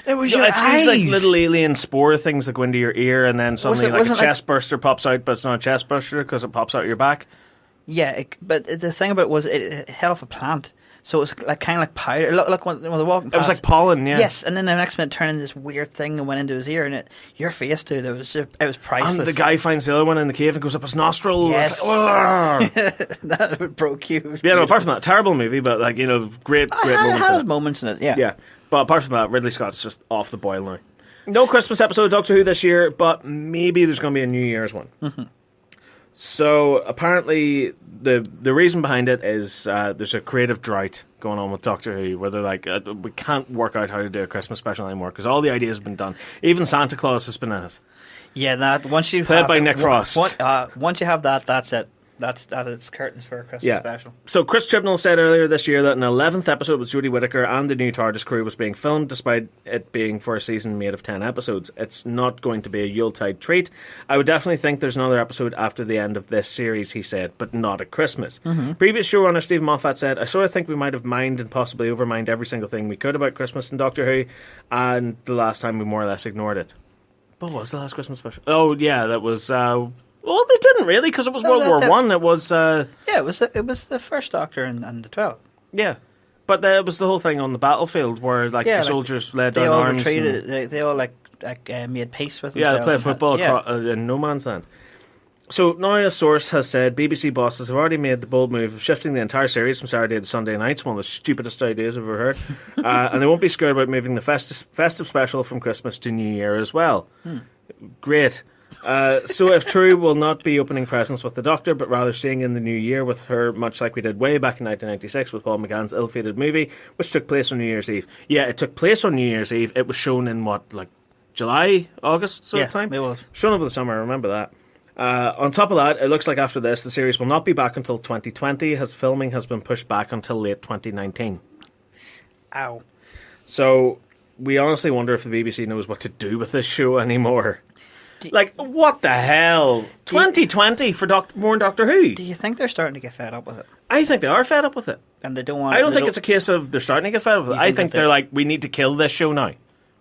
It was your It's these like eyes. little alien spore things that go into your ear, and then suddenly like a wasn't chest burster pops out, but it's not a chest burster because it pops out your back. Yeah, but the thing about it was it held off a plant. So it was like kind of like powder. Look when they're walking past. It was like pollen, yeah. Yes, and then the next minute turned into this weird thing and went into his ear, and your face too. It was priceless. And the guy finds the other one in the cave and goes up his nostril. Yes. It's like, that broke you. yeah, no, apart from that, terrible movie, but like, you know, great moments. It has in it. moments in it, yeah. Yeah, but apart from that, Ridley Scott's just off the boil now. No Christmas episode of Doctor Who this year, but maybe there's going to be a New Year's one. Mm-hmm. So apparently, the reason behind it is there's a creative drought going on with Doctor Who, where they're like, we can't work out how to do a Christmas special anymore because all the ideas have been done. Even Santa Claus has been in it. Yeah, that once you played by Nick Frost. Once you have that, that's it. That is curtains for a Christmas special. So Chris Chibnall said earlier this year that an 11th episode with Jodie Whittaker and the new TARDIS crew was being filmed, despite it being for a season made of 10 episodes. It's not going to be a Yuletide treat. I would definitely think there's another episode after the end of this series, he said, but not at Christmas. Mm-hmm. Previous showrunner Stephen Moffat said, I sort of think we might have mined and possibly overmined every single thing we could about Christmas in Doctor Who, and the last time we more or less ignored it. What was the last Christmas special? Oh, yeah, that was... well, they didn't really, because it was World War One. It was... yeah, it was the first Doctor and the 12th. Yeah. But it was the whole thing on the battlefield where the soldiers laid down arms. They all made peace with themselves. Yeah, they played football in no man's land. So now a source has said BBC bosses have already made the bold move of shifting the entire series from Saturday to Sunday nights, one of the stupidest ideas I've ever heard. And they won't be scared about moving the festive special from Christmas to New Year as well. Great. So if true, we'll not be opening presents with the Doctor, but rather staying in the new year with her, much like we did way back in 1996 with Paul McGann's ill-fated movie, which took place on New Year's Eve. Yeah, it took place on New Year's Eve. It was shown in July, August sort of time? It was. Shown over the summer, I remember that. On top of that, it looks like after this, the series will not be back until 2020, as filming has been pushed back until late 2019. Ow. So we honestly wonder if the BBC knows what to do with this show anymore. What the hell? 2020 for more Doctor Who? Do you think they're starting to get fed up with it? I think they are fed up with it. And they don't want. I don't think it's a case of they're starting to get fed up with it. I think they're like, we need to kill this show now.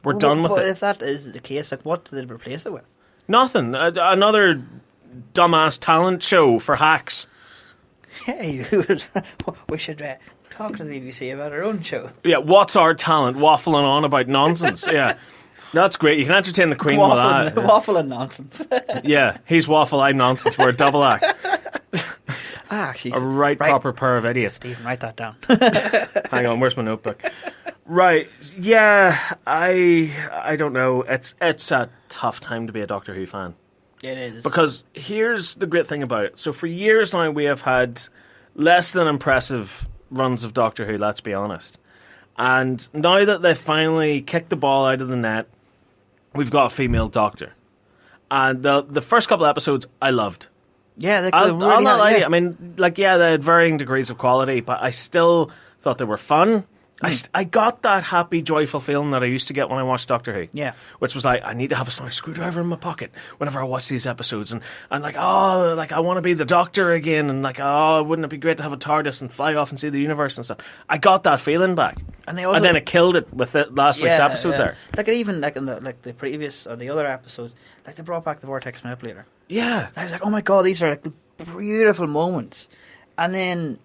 We're done with it. If that is the case, what do they replace it with? Nothing. Another dumbass talent show for hacks. Hey, we should talk to the BBC about our own show. Yeah, what's our talent? Waffling on about nonsense. Yeah. That's great. You can entertain the Queen with that. Waffling nonsense. Yeah, he's waffle, I'm nonsense. We're a double act. Actually, a proper pair of idiots. Stephen, write that down. Hang on, where's my notebook? Right, yeah, I don't know. It's a tough time to be a Doctor Who fan. It is. Because here's the great thing about it. So for years now, we have had less than impressive runs of Doctor Who, let's be honest. And now that they've finally kicked the ball out of the net, we've got a female Doctor. And the first couple of episodes, I loved. Yeah, I'll not lie to you. I mean, they had varying degrees of quality, but I still thought they were fun. I got that happy, joyful feeling that I used to get when I watched Doctor Who. Yeah. Which was like, I need to have a sonic screwdriver in my pocket whenever I watch these episodes. And I want to be the Doctor again. And wouldn't it be great to have a TARDIS and fly off and see the universe and stuff. I got that feeling back. And then it killed it with last week's episode there. Even in the previous or the other episodes, they brought back the Vortex Manipulator. Yeah. I was like, oh my God, these are beautiful moments. And then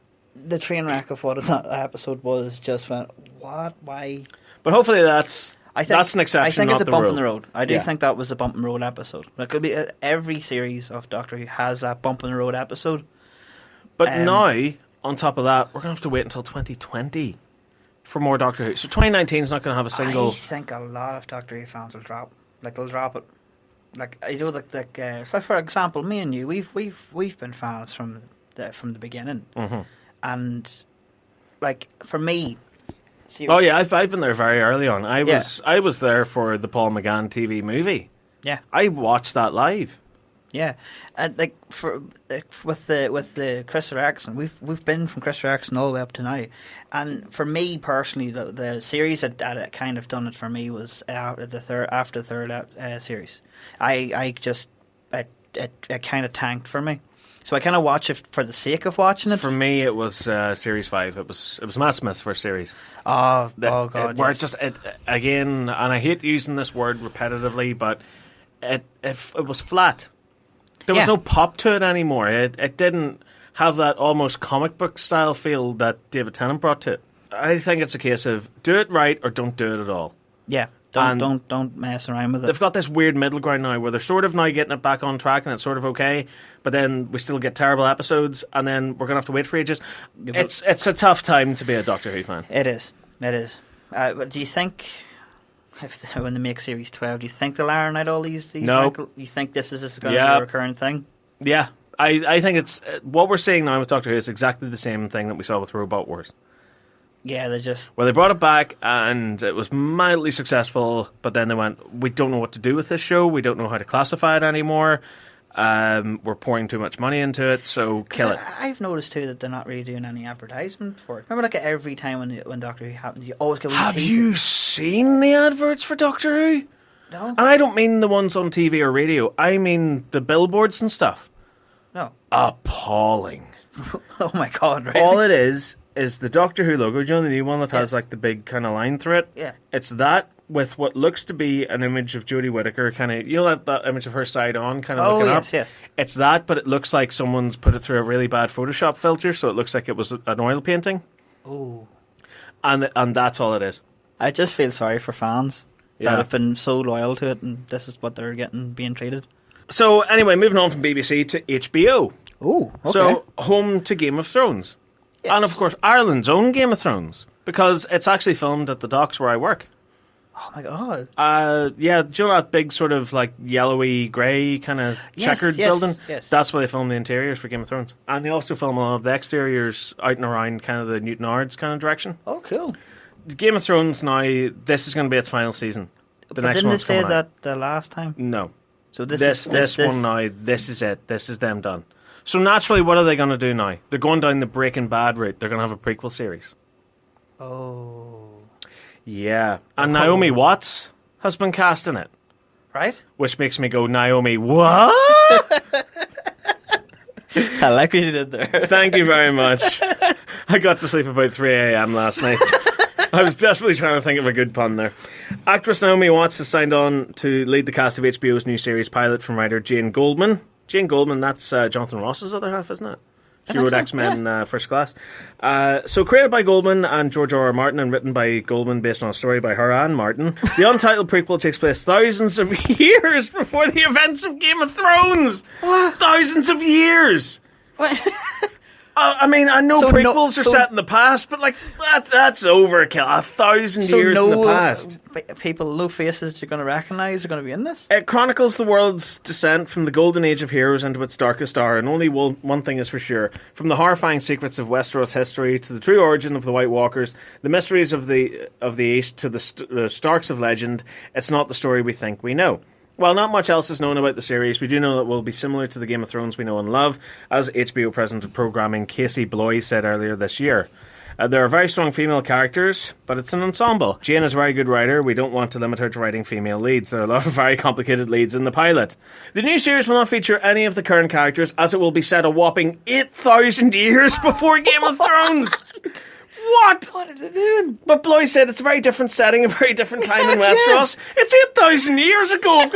the train wreck of what that episode was just went, what? Why? But hopefully that's an exception, I think not it's a bump rule. in the road. I do think that was a bump in the road episode. It could be every series of Doctor Who has that bump in the road episode. But now, on top of that, we're going to have to wait until 2020 for more Doctor Who. So 2019 is not going to have a single... I think a lot of Doctor Who fans will drop. They'll drop it. So for example, me and you, we've been fans from the beginning. Mm-hmm. And for me, I've been there very early on. I was there for the Paul McGann TV movie. Yeah, I watched that live. Yeah, and with the Chris Reaction, we've been from Chris Reaction all the way up to now. And for me personally, the series that kind of done it for me was after the third series. It kind of tanked for me. So I kind of watch it for the sake of watching it. For me, it was Series 5. It was Matt Smith's first series. Oh God! Where yes. it again, and I hate using this word repetitively, but it was flat. There was no pop to it anymore. It didn't have that almost comic book style feel that David Tennant brought to it. I think it's a case of do it right or don't do it at all. Yeah. Don't mess around with it. They've got this weird middle ground now where they're sort of now getting it back on track and it's sort of okay, but then we still get terrible episodes and then we're going to have to wait for ages. It's a tough time to be a Doctor Who fan. It is. But do you think, when they make Series 12, do you think they'll iron out all these No. You think this is just going to be a recurring thing? Yeah. I think it's what we're seeing now with Doctor Who is exactly the same thing that we saw with Robot Wars. Yeah, they just... Well, they brought it back, and it was mildly successful, but then they went, we don't know what to do with this show, we don't know how to classify it anymore, we're pouring too much money into it, so kill it. I've noticed, too, that they're not really doing any advertisement for it. Remember, like, every time when Doctor Who happens, you always get... Have you seen the adverts for Doctor Who? No. And I don't mean the ones on TV or radio, I mean the billboards and stuff. No. Appalling. Oh, my God, really? All it is the Doctor Who logo. Do you know the new one that has like the big kind of line through it? Yeah. It's that with what looks to be an image of Jodie Whittaker, kind of, you know that image of her side on, kind of looking up? Yes. It's that, but it looks like someone's put it through a really bad Photoshop filter, so it looks like it was an oil painting. Oh. And that's all it is. I just feel sorry for fans that have been so loyal to it, and this is what they're being treated. So, anyway, moving on from BBC to HBO. Oh, okay. So, home to Game of Thrones. Yes. And, of course, Ireland's own Game of Thrones. Because it's actually filmed at the docks where I work. Oh, my God. Yeah, do you know that big sort of, like, yellowy, grey kind of checkered building? Yes. That's where they film the interiors for Game of Thrones. And they also film a lot of the exteriors out and around kind of the Newton Ards kind of direction. Oh, cool. Game of Thrones now, this is going to be its final season. Didn't they say that the last time? No. So this one now, this is it. This is them done. So naturally, what are they going to do now? They're going down the Breaking Bad route. They're going to have a prequel series. Oh. Yeah. And Naomi Watts has been cast in it. Right? Which makes me go, Naomi, what? I like what you did there. Thank you very much. I got to sleep about 3 a.m. last night. I was desperately trying to think of a good pun there. Actress Naomi Watts has signed on to lead the cast of HBO's new series pilot from writer Jane Goldman. Jane Goldman, that's Jonathan Ross's other half, isn't it? She wrote X-Men First Class. So created by Goldman and George R.R. Martin and written by Goldman based on a story by her and Martin, the untitled prequel takes place thousands of years before the events of Game of Thrones. What? Thousands of years. What? I mean, I know prequels are set in the past, but like that's overkill. 1,000 years in the past. People, no faces you're going to recognise are going to be in this? It chronicles the world's descent from the golden age of heroes into its darkest hour, and only one thing is for sure. From the horrifying secrets of Westeros history to the true origin of the White Walkers, the mysteries of the East to the Starks of legend, it's not the story we think we know. While not much else is known about the series, we do know that it will be similar to the Game of Thrones we know and love, as HBO President of Programming Casey Bloy said earlier this year. There are very strong female characters, but it's an ensemble. Jane is a very good writer. We don't want to limit her to writing female leads. There are a lot of very complicated leads in the pilot. The new series will not feature any of the current characters, as it will be set a whopping 8,000 years before Game of Thrones. What? What are they doing? But Bloy said it's a very different setting, a very different time in Westeros. It's 8,000 years ago.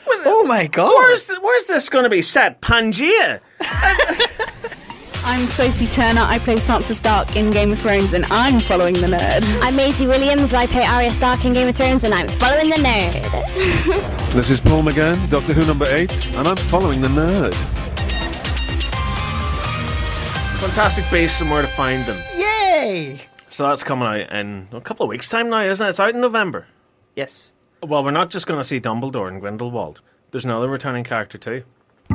Oh my God. Where's this going to be set? Pangea? I'm Sophie Turner. I play Sansa Stark in Game of Thrones, and I'm following the nerd. I'm Maisie Williams. I play Arya Stark in Game of Thrones, and I'm following the nerd. This is Paul McGann, Doctor Who number 8, and I'm following the nerd. Fantastic Beasts and Where to Find Them. Yay! So that's coming out in a couple of weeks' time now, isn't it? It's out in November. Yes. Well, we're not just going to see Dumbledore and Grindelwald. There's another returning character too.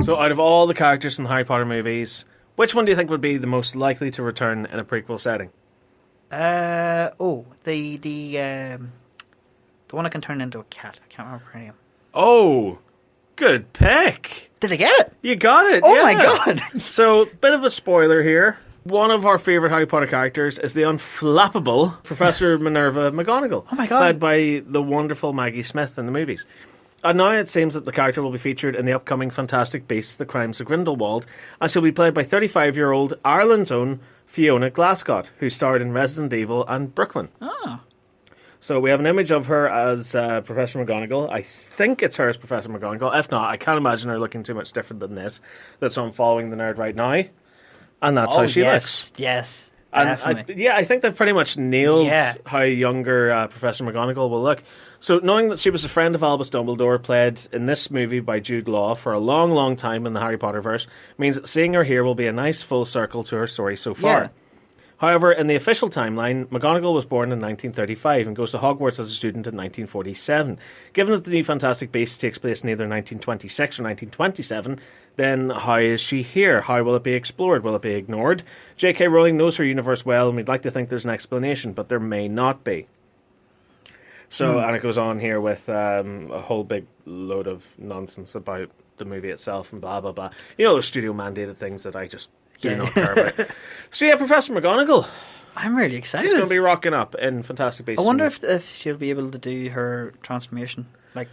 So out of all the characters from the Harry Potter movies, which one do you think would be the most likely to return in a prequel setting? The one that can turn into a cat. I can't remember her name. Oh, good pick. Did I get it? You got it. Oh yeah. my God. So, bit of a spoiler here. One of our favourite Harry Potter characters is the unflappable Professor Minerva McGonagall. Oh my God. Played by the wonderful Maggie Smith in the movies. And now it seems that the character will be featured in the upcoming Fantastic Beasts: The Crimes of Grindelwald, and she'll be played by 35-year-old Ireland's own Fiona Glascott, who starred in Resident Evil and Brooklyn. Oh. So we have an image of her as Professor McGonagall. I think it's her as Professor McGonagall. If not, I can't imagine her looking too much different than this. That's on Following the Nerd right now. And that's how she looks. Yes, And definitely. I think they've pretty much nailed how younger Professor McGonagall will look. So knowing that she was a friend of Albus Dumbledore, played in this movie by Jude Law for a long, long time in the Harry Potter verse, means that seeing her here will be a nice full circle to her story so far. Yeah. However, in the official timeline, McGonagall was born in 1935 and goes to Hogwarts as a student in 1947. Given that the new Fantastic Beasts takes place in either 1926 or 1927, then how is she here? How will it be explored? Will it be ignored? J.K. Rowling knows her universe well, and we'd like to think there's an explanation, but there may not be. So, and it goes on here with a whole big load of nonsense about the movie itself and blah, blah, blah. You know, those studio-mandated things that I just do not care about. So, yeah, Professor McGonagall. I'm really excited. She's going to be rocking up in Fantastic Beasts. I wonder if she'll be able to do her transformation. Like.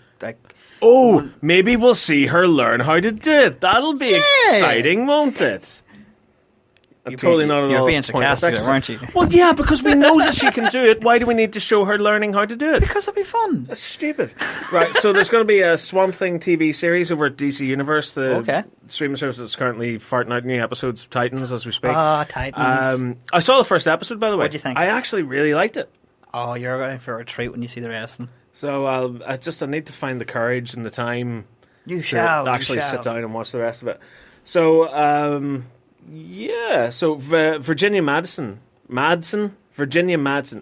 Oh, maybe we'll see her learn how to do it. That'll be exciting, won't it? You're being sarcastic, weren't you? Well, yeah, because we know that she can do it. Why do we need to show her learning how to do it? Because it'll be fun. That's stupid. Right, so there's going to be a Swamp Thing TV series over at DC Universe. The streaming service is currently farting out new episodes of Titans as we speak. Titans. I saw the first episode, by the way. What do you think? I actually really liked it. Oh, you're going for a treat when you see the rest of them. So I need to find the courage and the time to sit down and watch the rest of it. So, so Virginia Madsen,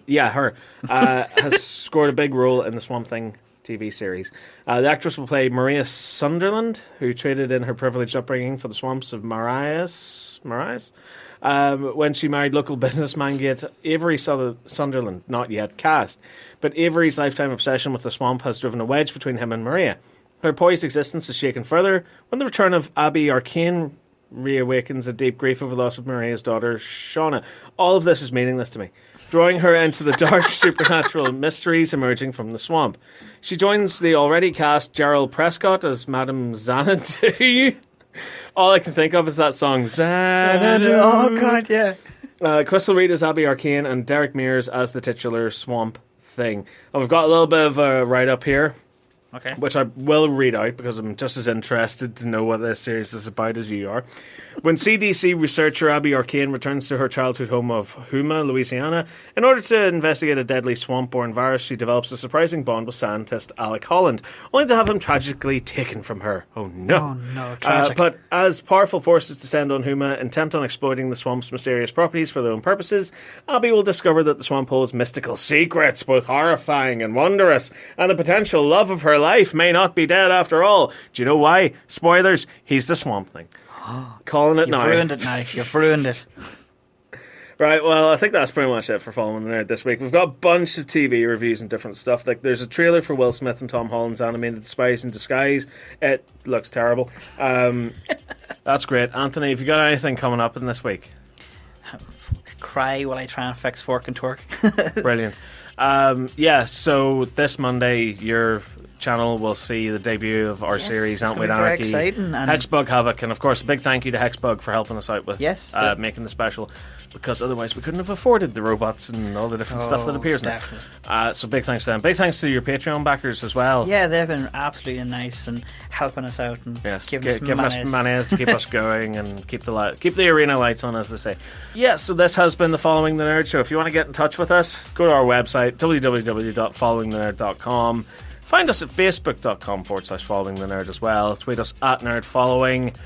yeah, her, has scored a big role in the Swamp Thing TV series. The actress will play Maria Sunderland, who traded in her privileged upbringing for the swamps of Marias, when she married local business magnate Avery Sunderland, not yet cast. But Avery's lifetime obsession with the swamp has driven a wedge between him and Maria. Her poised existence is shaken further when the return of Abby Arcane reawakens a deep grief over the loss of Maria's daughter, Shauna. All of this is meaningless to me, drawing her into the dark supernatural mysteries emerging from the swamp. She joins the already cast Gerald Prescott as Madame Xanadu. All I can think of is that song, Xanadu. Oh, God, yeah. Crystal Reed as Abby Arcane and Derek Mears as the titular Swamp Thing. And we've got a little bit of a write-up here, which I will read out because I'm just as interested to know what this series is about as you are. When CDC researcher Abby Arcane returns to her childhood home of Houma, Louisiana, in order to investigate a deadly swamp-borne virus, she develops a surprising bond with scientist Alec Holland, only to have him tragically taken from her. Oh no. Oh no, tragic. But as powerful forces descend on Houma, intent on exploiting the swamp's mysterious properties for their own purposes, Abby will discover that the swamp holds mystical secrets, both horrifying and wondrous, and the potential love of her life may not be dead after all. Do you know why? Spoilers, he's the Swamp Thing. Calling it now. You've ruined it now. You've ruined it. Right, well, I think that's pretty much it for Following the Nerd this week. We've got a bunch of TV reviews and different stuff. Like, there's a trailer for Will Smith and Tom Holland's animated Spies in Disguise. It looks terrible. That's great. Anthony, have you got anything coming up in this week? Cry while I try and fix Fork and Twerk. Brilliant. So this Monday, your channel will see the debut of our series Antweight Anarchy, Hexbug Havoc, and of course a big thank you to Hexbug for helping us out with making the special, because otherwise we couldn't have afforded the robots and all the different stuff that appears in it. So big thanks to them. Big thanks to your Patreon backers as well. Yeah, they've been absolutely nice and helping us out and giving us mayonnaise to keep us going and keep the arena lights on, as they say. Yeah, so this has been the Following the Nerd show. If you want to get in touch with us, go to our website www.followingthenerd.com. Find us at facebook.com/Following the Nerd as well. Tweet us at NerdFollowing.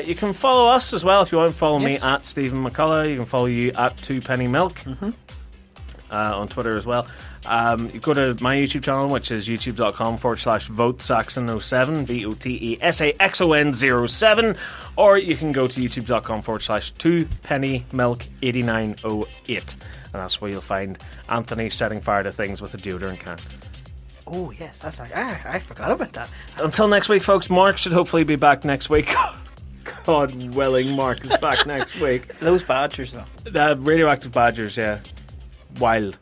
You can follow us as well if you want to follow me at Stephen McCullough. You can follow you at 2pennymilk on Twitter as well. You go to my YouTube channel, which is youtube.com/VoteSaxon07, VOTESAXON07, or you can go to youtube.com/2pennymilk8908, and that's where you'll find Anthony setting fire to things with a deodorant can. Oh, yes, that's like, I forgot about that. Until next week, folks, Mark should hopefully be back next week. God willing, Mark is back next week. Those badgers, though. Radioactive badgers, yeah. Wild.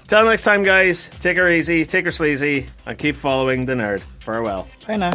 Till next time, guys, take her easy, take her sleazy, and keep following the nerd. Farewell. Bye now.